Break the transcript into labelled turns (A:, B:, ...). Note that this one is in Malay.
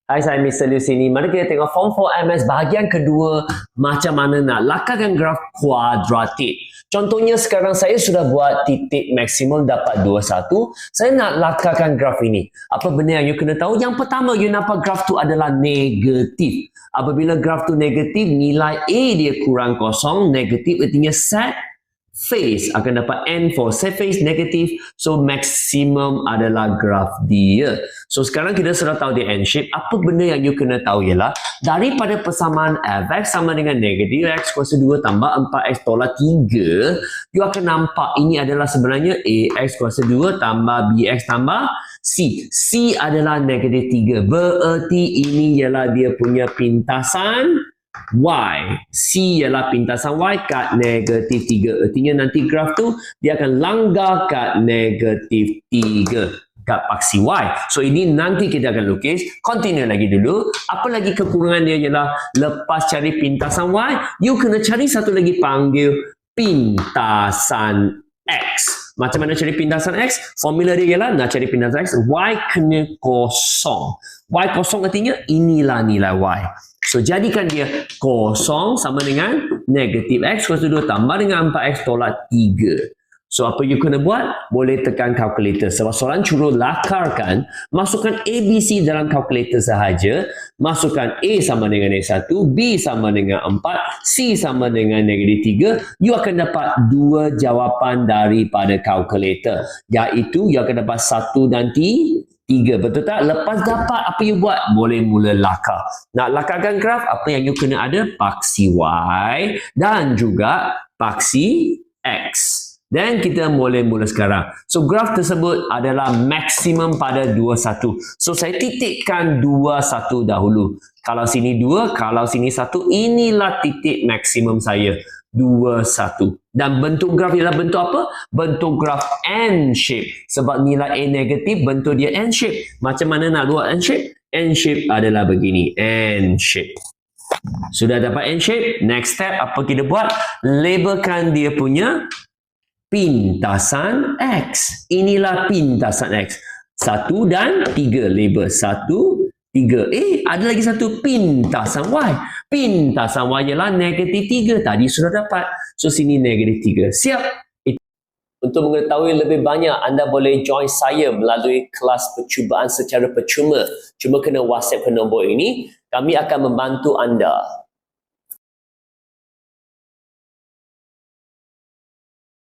A: Hai, saya Mr. Liu sini. Mari kita tengok Form 4 MS bahagian kedua macam mana nak lakarkan graf kuadratik. Contohnya sekarang saya sudah buat titik maksimum dapat 21. Saya nak lakarkan graf ini. Apa benda yang you kena tahu? Yang pertama, you nampak graf tu adalah negatif. Apabila graf tu negatif, nilai A dia kurang kosong. Negatif artinya set face akan dapat N for set face negatif. So maksimum adalah graf dia. So sekarang kita sudah tahu dia N shape. Apa benda yang you kena tahu ialah daripada persamaan f(x) sama dengan negatif x kuasa 2 tambah 4x tolak 3, you akan nampak ini adalah sebenarnya ax kuasa 2 tambah bx tambah c. C adalah negatif 3. Bererti ini ialah dia punya pintasan Y. C ialah pintasan Y kat negatif 3. Artinya nanti graf tu dia akan langgar kat negatif 3 kat paksi Y. So ini nanti kita akan lukis. Continue lagi dulu. Apa lagi kekurangan dia ialah lepas cari pintasan Y, you kena cari satu lagi panggil pintasan X. Macam mana cari pintasan X? Formula dia ialah nak cari pintasan X, Y kena kosong. Y kosong artinya inilah nilai Y. So, jadikan dia kosong sama dengan negatif X kuasa 2 tambah dengan 4X tolak 3. So, apa you kena buat? Boleh tekan kalkulator. Sebab soalan suruh lakarkan, masukkan ABC dalam kalkulator sahaja. Masukkan A sama dengan X1, B sama dengan 4, C sama dengan negatif 3. You akan dapat dua jawapan daripada kalkulator. Iaitu, you akan dapat 1 dan 3, betul tak? Lepas dapat, apa you buat? Boleh mula lakar. Nak lakarkan graf, apa yang you kena ada? Paksi Y dan juga paksi X. Dan kita boleh mula sekarang. So, graf tersebut adalah maksimum pada 21. So, saya titikkan 21 dahulu. Kalau sini 2, kalau sini 1, inilah titik maksimum saya. 21. Dan bentuk graf ialah bentuk apa? Bentuk graf N shape. Sebab nilai A negatif, bentuk dia N shape. Macam mana nak buat N shape? N shape adalah begini. N shape. Sudah dapat N shape? Next step, apa kita buat? Labelkan dia punya pintasan X. Inilah pintasan X. 1 dan 3. Label 1, 3. Ada lagi satu pintasan Y. Pintasan Y ialah negatif 3. Tadi sudah dapat. So, sini negatif 3. Siap? Untuk mengetahui lebih banyak, anda boleh join saya melalui kelas percubaan secara percuma. Cuma kena WhatsApp ke nombor ini. Kami akan membantu anda.